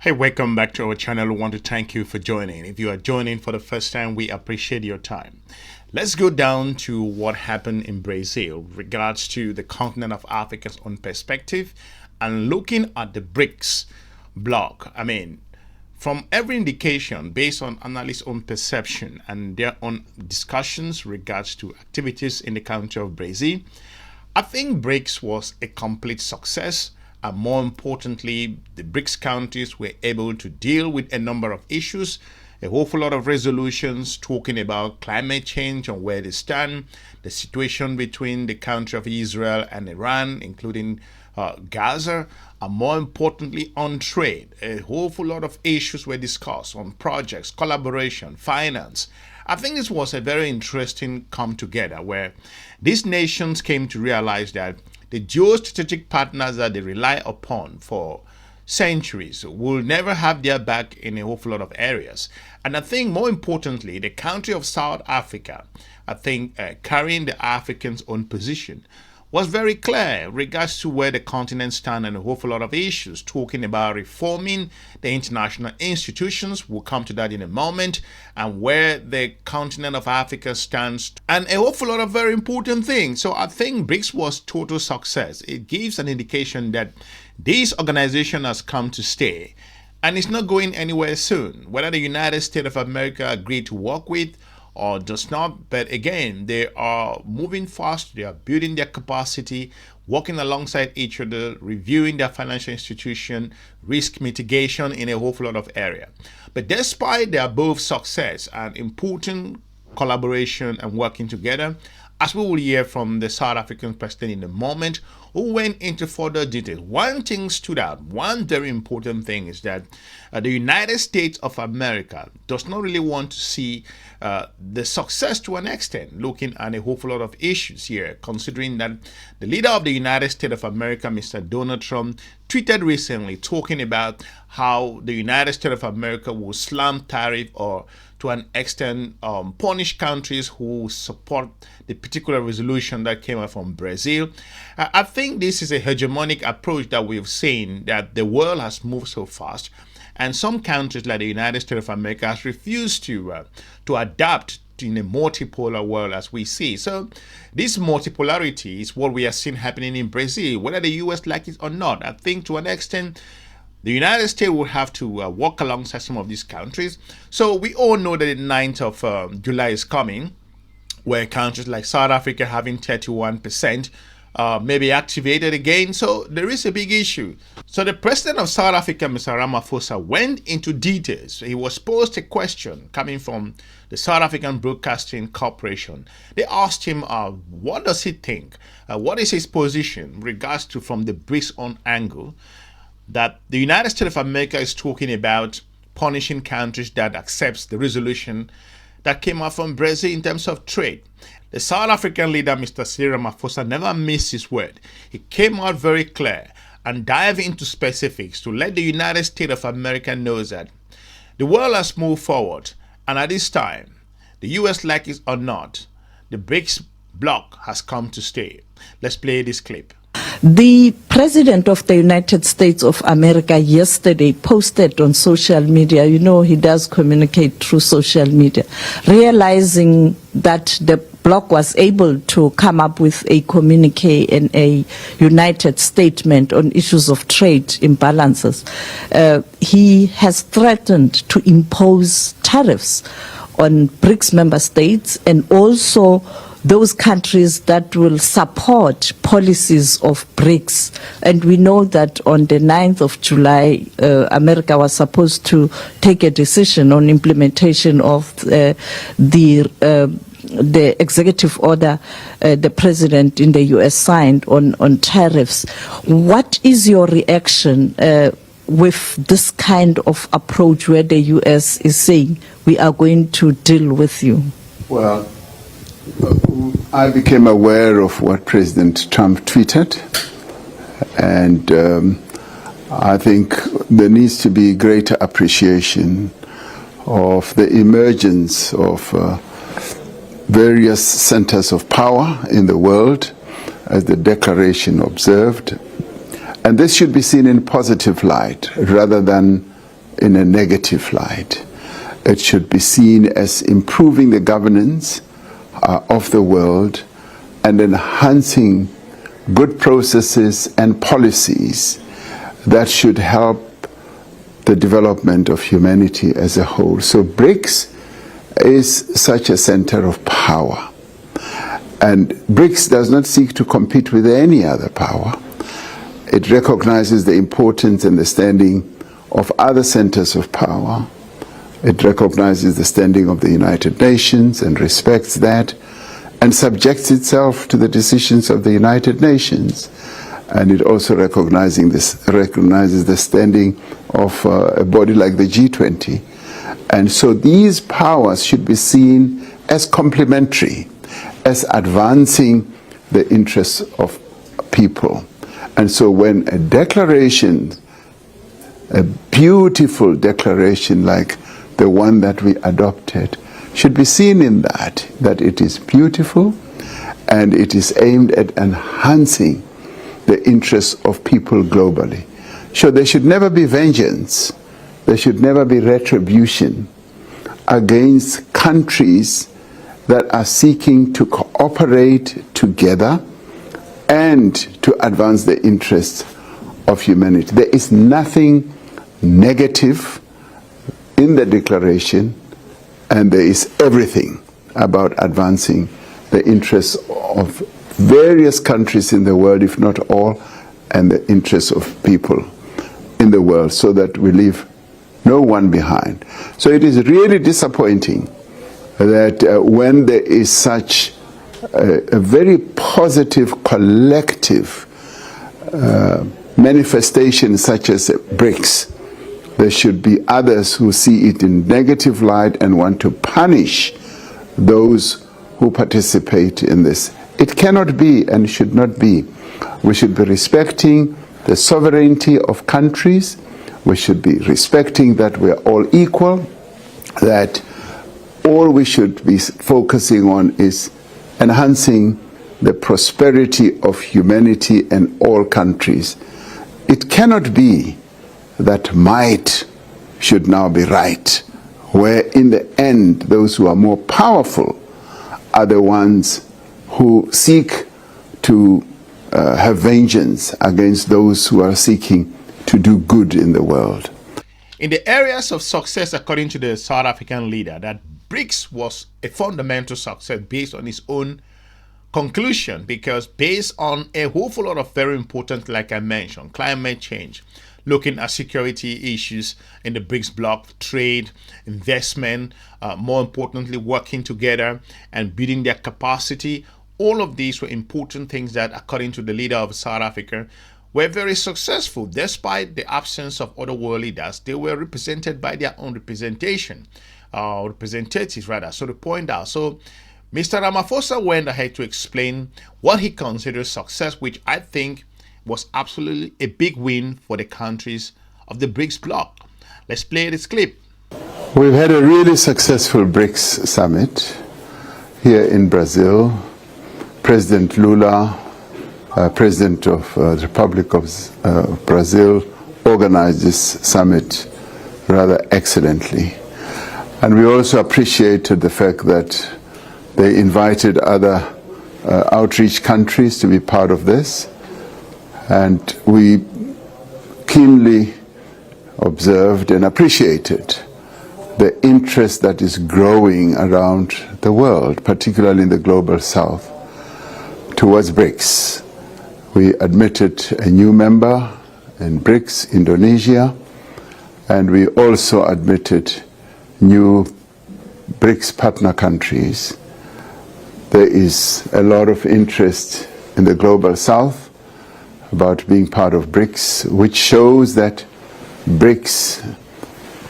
Hey, welcome back to our channel. We want to thank you for joining. If you are joining for the first time, we appreciate your time. Let's go down to what happened in Brazil regards to the continent of Africa's own perspective and looking at the BRICS bloc. From every indication based on analysts' own perception and their own discussions regards to activities in the country of Brazil, I think BRICS was a complete success. And more importantly, the BRICS countries were able to deal with a number of issues, a whole lot of resolutions talking about climate change and where they stand, the situation between the country of Israel and Iran, including Gaza, and more importantly on trade. A whole lot of issues were discussed on projects, collaboration, finance. I think this was a very interesting come together where these nations came to realize that the geostrategic partners that they rely upon for centuries will never have their back in a whole lot of areas. And I think more importantly, the country of South Africa, carrying the Africans' own position, was very clear regards to where the continent stands and a whole lot of issues, talking about reforming the international institutions. We'll come to that in a moment, and where the continent of Africa stands, and a whole lot of very important things. So I think BRICS was total success. It gives an indication that this organization has come to stay, and it's not going anywhere soon. Whether the United States of America agreed to work with or does not, but again, they are moving fast, they are building their capacity, working alongside each other, reviewing their financial institution, risk mitigation in a whole lot of area. But despite their both success and important collaboration and working together, as we will hear from the South African president in a moment, who went into further detail, one thing stood out. One very important thing is that the United States of America does not really want to see the success to an extent, looking at a whole lot of issues here, considering that the leader of the United States of America, Mr. Donald Trump, tweeted recently talking about how the United States of America will slam tariff or to an extent punish countries who support the particular resolution that came out from Brazil. I think this is a hegemonic approach that we've seen, that the world has moved so fast, and some countries like the United States of America has refused to adapt in a multipolar world as we see. So this multipolarity is what we are seeing happening in Brazil, whether the US like it or not. I think to an extent the United States will have to work alongside some of these countries. So we all know that the 9th of July is coming, where countries like South Africa having 31% may be activated again. So there is a big issue. So the president of South Africa, Mr. Ramaphosa, went into details. He was posed a question coming from the South African Broadcasting Corporation. They asked him, what does he think? What is his position regards to from the BRICS on angle, that the United States of America is talking about punishing countries that accepts the resolution that came out from Brazil in terms of trade. The South African leader, Mr. Cyril Ramaphosa, never missed his word. He came out very clear and dived into specifics to let the United States of America know that the world has moved forward, and at this time, the US, like it or not, the BRICS bloc has come to stay. Let's play this clip. The President of the United States of America yesterday posted on social media, you know he does communicate through social media, realizing that the bloc was able to come up with a communique and a united statement on issues of trade imbalances. He has threatened to impose tariffs on BRICS member states and also those countries that will support policies of BRICS. And we know that on the 9th of July, America was supposed to take a decision on implementation of the executive order the president in the US signed on tariffs. What is your reaction with this kind of approach where the US is saying we are going to deal with you? Well, I became aware of what President Trump tweeted, and I think there needs to be greater appreciation of the emergence of various centers of power in the world, as the declaration observed. And this should be seen in positive light rather than in a negative light. It should be seen as improving the governance of the world and enhancing good processes and policies that should help the development of humanity as a whole. So BRICS is such a center of power. And BRICS does not seek to compete with any other power. It recognizes the importance and the standing of other centers of power. It recognizes the standing of the United Nations and respects that, and subjects itself to the decisions of the United Nations. And it also recognizes the standing of a body like the G20. And so these powers should be seen as complementary, as advancing the interests of people. And so when a declaration, a beautiful declaration like the one that we adopted, should be seen in that it is beautiful and it is aimed at enhancing the interests of people globally. So there should never be vengeance, there should never be retribution against countries that are seeking to cooperate together and to advance the interests of humanity. There is nothing negative in the declaration, and there is everything about advancing the interests of various countries in the world, if not all, and the interests of people in the world, so that we leave no one behind. So it is really disappointing that when there is such a very positive collective manifestation such as BRICS, there should be others who see it in negative light and want to punish those who participate in this. It cannot be and should not be. We should be respecting the sovereignty of countries. We should be respecting that we are all equal, that all we should be focusing on is enhancing the prosperity of humanity and all countries. It cannot be that might should now be right, where in the end those who are more powerful are the ones who seek to have vengeance against those who are seeking to do good in the world. In the areas of success, according to the South African leader, that BRICS was a fundamental success based on his own conclusion, because based on a whole lot of very important, like I mentioned, climate change, looking at security issues in the BRICS bloc, trade, investment, more importantly, working together and building their capacity. All of these were important things that, according to the leader of South Africa, were very successful. Despite the absence of other world leaders, they were represented by their own representatives rather, so to point out. So Mr. Ramaphosa went ahead to explain what he considers success, which I think was absolutely a big win for the countries of the BRICS bloc. Let's play this clip. We've had a really successful BRICS summit here in Brazil. President Lula, President of the Republic of Brazil, organized this summit rather excellently. And we also appreciated the fact that they invited other outreach countries to be part of this. And we keenly observed and appreciated the interest that is growing around the world, particularly in the global south, towards BRICS. We admitted a new member in BRICS, Indonesia, and we also admitted new BRICS partner countries. There is a lot of interest in the global south about being part of BRICS, which shows that BRICS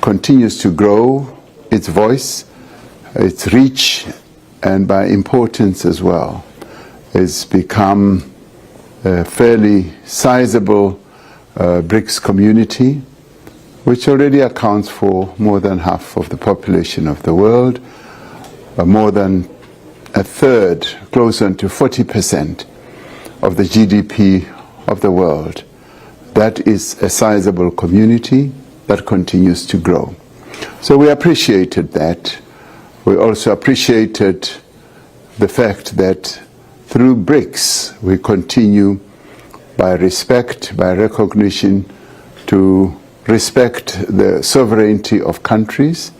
continues to grow its voice, its reach, and by importance as well. It's become a fairly sizable BRICS community, which already accounts for more than half of the population of the world, more than a third, closer to 40% of the GDP of the world. That is a sizable community, that continues to grow. So we appreciated that. We also appreciated the fact that through BRICS we continue by respect, by recognition, to respect the sovereignty of countries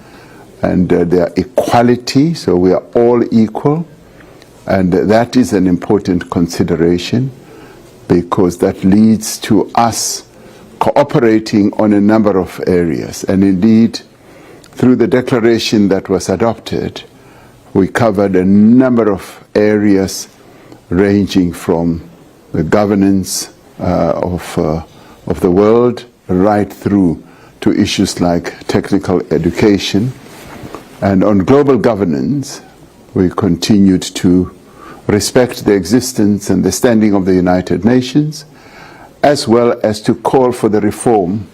and their equality, so we are all equal, and that is an important consideration because that leads to us cooperating on a number of areas. And indeed, through the declaration that was adopted, we covered a number of areas ranging from the governance of the world right through to issues like technical education. And on global governance, we continued to respect the existence and the standing of the United Nations, as well as to call for the reform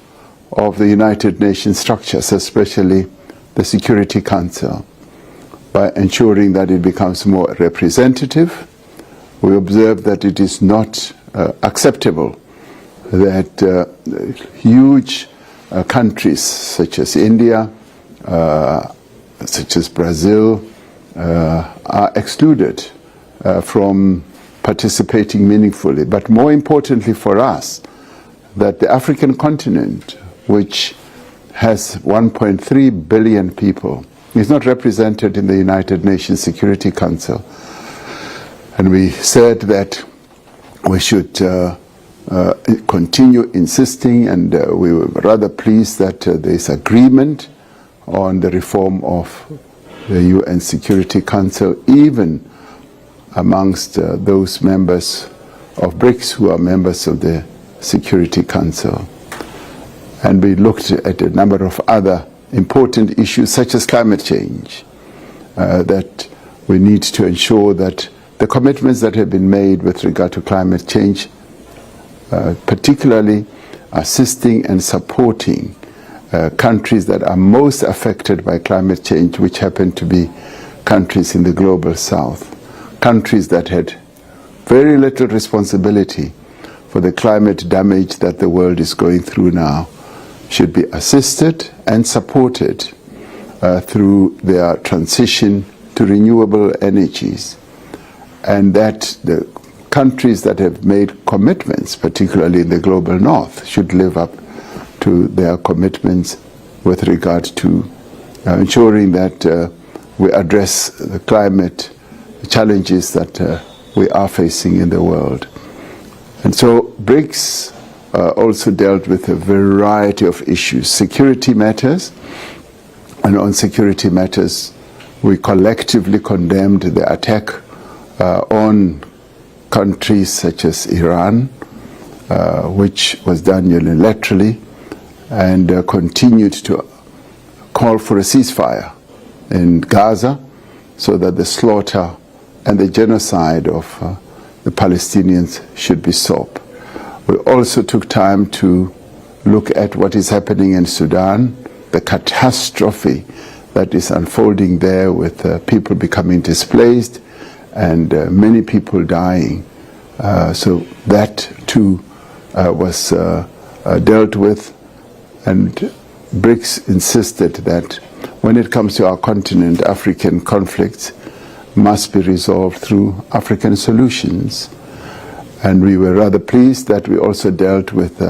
of the United Nations structures, especially the Security Council, by ensuring that it becomes more representative. We observe that it is not acceptable that huge countries such as India, such as Brazil, are excluded from participating meaningfully. But more importantly for us, that the African continent, which has 1.3 billion people, is not represented in the United Nations Security Council. And we said that we should continue insisting, and we were rather pleased that there is agreement on the reform of the UN Security Council, even amongst those members of BRICS who are members of the Security Council. And we looked at a number of other important issues such as climate change, that we need to ensure that the commitments that have been made with regard to climate change, particularly assisting and supporting countries that are most affected by climate change, which happen to be countries in the global south, countries that had very little responsibility for the climate damage that the world is going through now, should be assisted and supported through their transition to renewable energies. And that the countries that have made commitments, particularly in the global north, should live up to their commitments with regard to ensuring that we address the climate challenges that we are facing in the world. And so BRICS also dealt with a variety of issues, security matters, and on security matters we collectively condemned the attack on countries such as Iran, which was done unilaterally, and continued to call for a ceasefire in Gaza so that the slaughter and the genocide of the Palestinians should be stopped. We also took time to look at what is happening in Sudan, the catastrophe that is unfolding there with people becoming displaced and many people dying. So that too was dealt with, and BRICS insisted that when it comes to our continent, African conflicts must be resolved through African solutions. And we were rather pleased that we also dealt with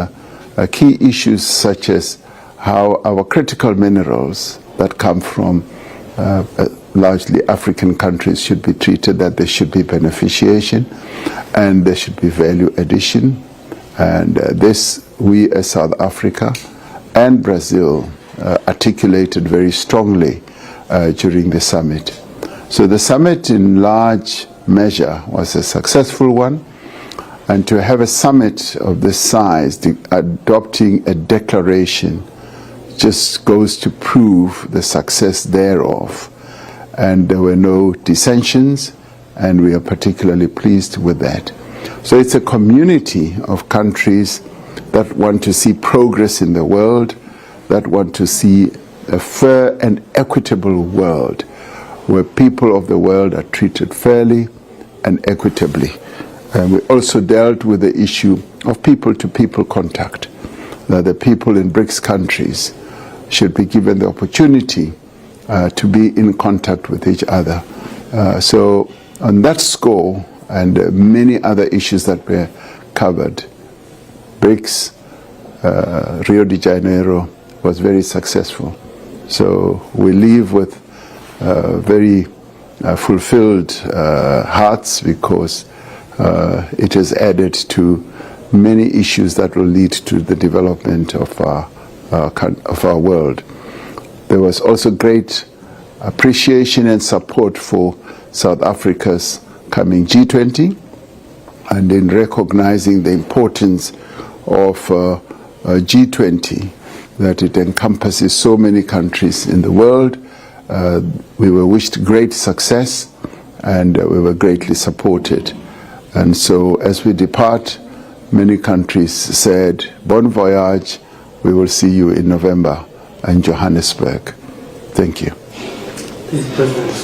key issues such as how our critical minerals that come from largely African countries should be treated, that there should be beneficiation and there should be value addition. And this we as South Africa and Brazil articulated very strongly during the summit. So the summit in large measure was a successful one, and to have a summit of this size adopting a declaration just goes to prove the success thereof. And there were no dissensions, and we are particularly pleased with that. So it's a community of countries that want to see progress in the world, that want to see a fair and equitable world where people of the world are treated fairly and equitably. And we also dealt with the issue of people-to-people contact. that the people in BRICS countries should be given the opportunity to be in contact with each other. So on that score and many other issues that were covered, BRICS, Rio de Jeniaro was very successful. So we leave with very fulfilled hearts, because it has added to many issues that will lead to the development of our world. There was also great appreciation and support for South Africa's coming G20, and in recognizing the importance of G20, that it encompasses so many countries in the world. We were wished great success, and we were greatly supported. And so as we depart, many countries said, bon voyage, we will see you in November in Johannesburg. Thank you.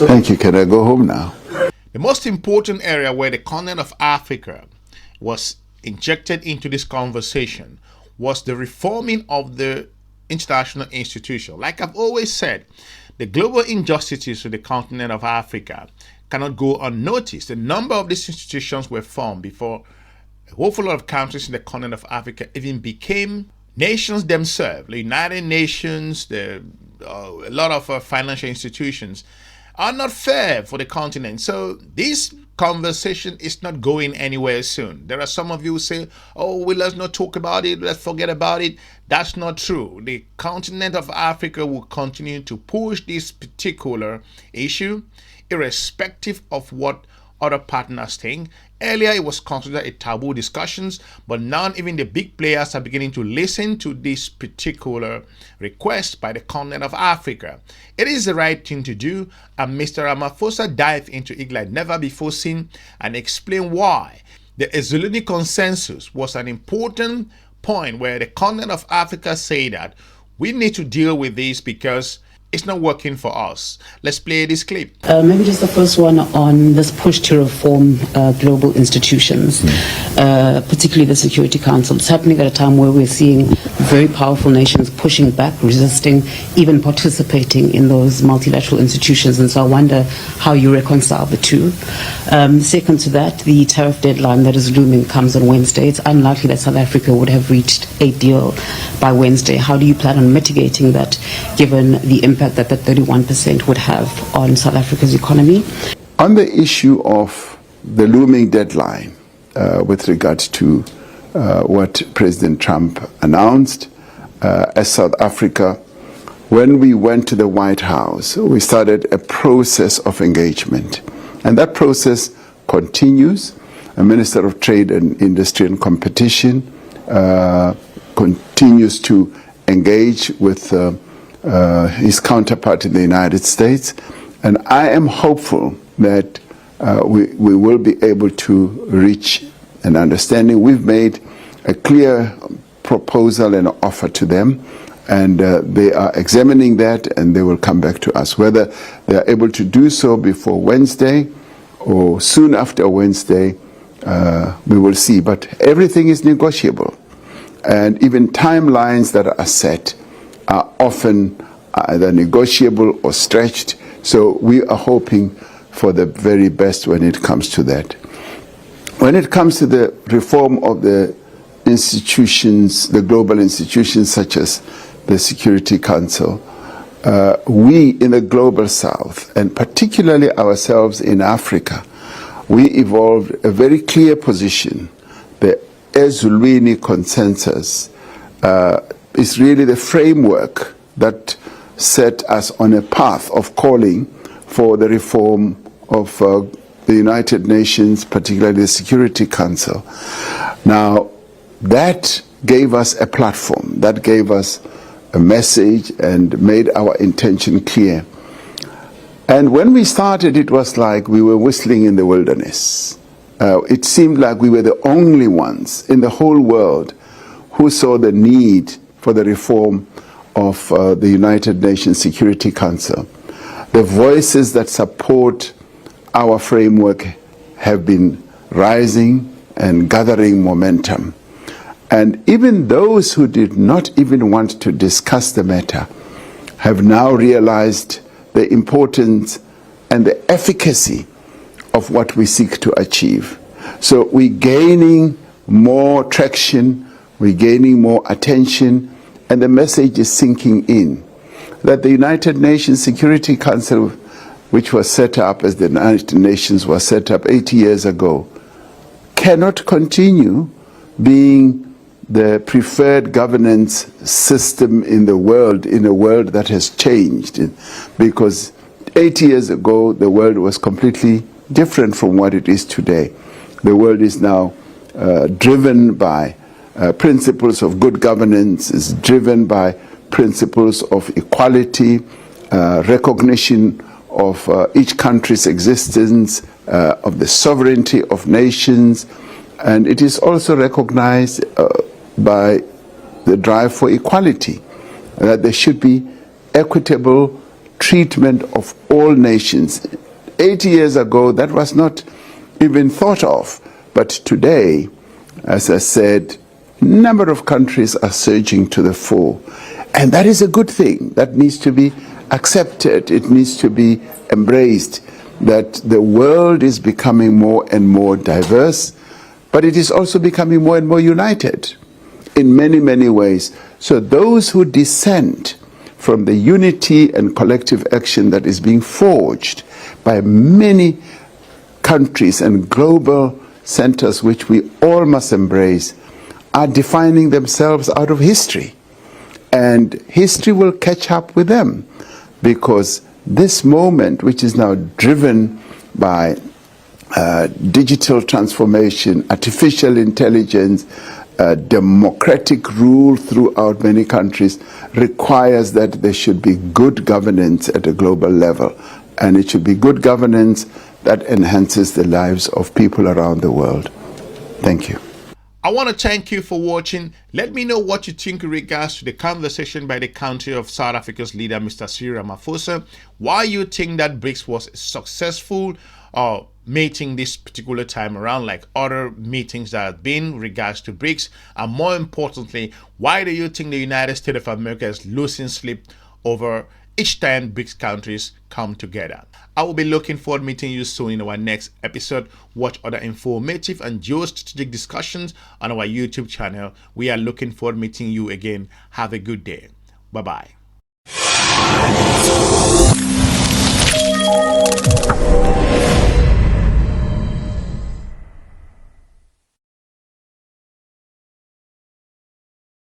Thank you. Can I go home now? The most important area where the continent of Africa was injected into this conversation was the reforming of the international institution. Like I've always said, the global injustices to the continent of Africa cannot go unnoticed. A number of these institutions were formed before a whole lot of countries in the continent of Africa even became nations themselves. The United Nations, a lot of financial institutions are not fair for the continent. So this conversation is not going anywhere soon. There are some of you who say, oh, well, let's not talk about it, let's forget about it. That's not true. The continent of Africa will continue to push this particular issue, irrespective of what other partners think. Earlier, it was considered a taboo discussions, but now even the big players are beginning to listen to this particular request by the continent of Africa. It is the right thing to do, and Mr. Ramaphosa dived into it like never before seen and explained why the Zululand consensus was an important point where the continent of Africa say that we need to deal with this because it's not working for us. Let's play this clip. Maybe just the first one on this push to reform global institutions, particularly the Security Council. It's happening at a time where we're seeing very powerful nations pushing back, resisting, even participating in those multilateral institutions. And so I wonder how you reconcile the two. Second to that, the tariff deadline that is looming comes on Wednesday. It's unlikely that South Africa would have reached a deal by Wednesday. How do you plan on mitigating that, given the impact that 31% would have on South Africa's economy? On the issue of the looming deadline with regard to what President Trump announced, as South Africa, when we went to the White House, we started a process of engagement. And that process continues. The Minister of Trade and Industry and Competition continues to engage with his counterpart in the United States, and I am hopeful that we will be able to reach an understanding. We've made a clear proposal and offer to them, and they are examining that, and they will come back to us. Whether they are able to do so before Wednesday or soon after Wednesday, we will see. But everything is negotiable, and even timelines that are set are often either negotiable or stretched. So we are hoping for the very best when it comes to that. When it comes to the reform of the institutions, the global institutions such as the Security Council, we in the Global South, and particularly ourselves in Africa, we evolved a very clear position. The Zululand consensus is really the framework that set us on a path of calling for the reform of the United Nations, particularly the Security Council. Now, that gave us a platform, that gave us a message and made our intention clear. And when we started, it was like we were whistling in the wilderness. It seemed like we were the only ones in the whole world who saw the need for the reform of the United Nations Security Council. The voices that support our framework have been rising and gathering momentum. And even those who did not even want to discuss the matter have now realized the importance and the efficacy of what we seek to achieve. So we're gaining more traction, we're gaining more attention, and the message is sinking in that the United Nations Security Council, which was set up as the United Nations was set up 80 years ago, cannot continue being the preferred governance system in the world, in a world that has changed. Because 80 years ago, the world was completely different from what it is today. The world is now driven by principles of good governance, is driven by principles of equality, recognition of each country's existence, of the sovereignty of nations, and it is also recognized by the drive for equality, that there should be equitable treatment of all nations. 80 years ago, that was not even thought of, but today, as I said, a number of countries are surging to the fore. And that is a good thing. That needs to be accepted. It needs to be embraced, that the world is becoming more and more diverse, but it is also becoming more and more united in many, many ways. So those who dissent from the unity and collective action that is being forged by many countries and global centers, which we all must embrace, are defining themselves out of history. And history will catch up with them, because this moment, which is now driven by digital transformation, artificial intelligence, democratic rule throughout many countries, requires that there should be good governance at a global level. And it should be good governance that enhances the lives of people around the world. Thank you. I want to thank you for watching. Let me know what you think in regards to the conversation by the country of South Africa's leader, Mr. Cyril Ramaphosa. Why you think that BRICS was successful meeting this particular time around, like other meetings that have been in regards to BRICS, and more importantly, why do you think the United States of America is losing sleep over each time BRICS countries come together? I will be looking forward to meeting you soon in our next episode. Watch other informative and geostrategic discussions on our YouTube channel. We are looking forward to meeting you again. Have a good day. Bye-bye.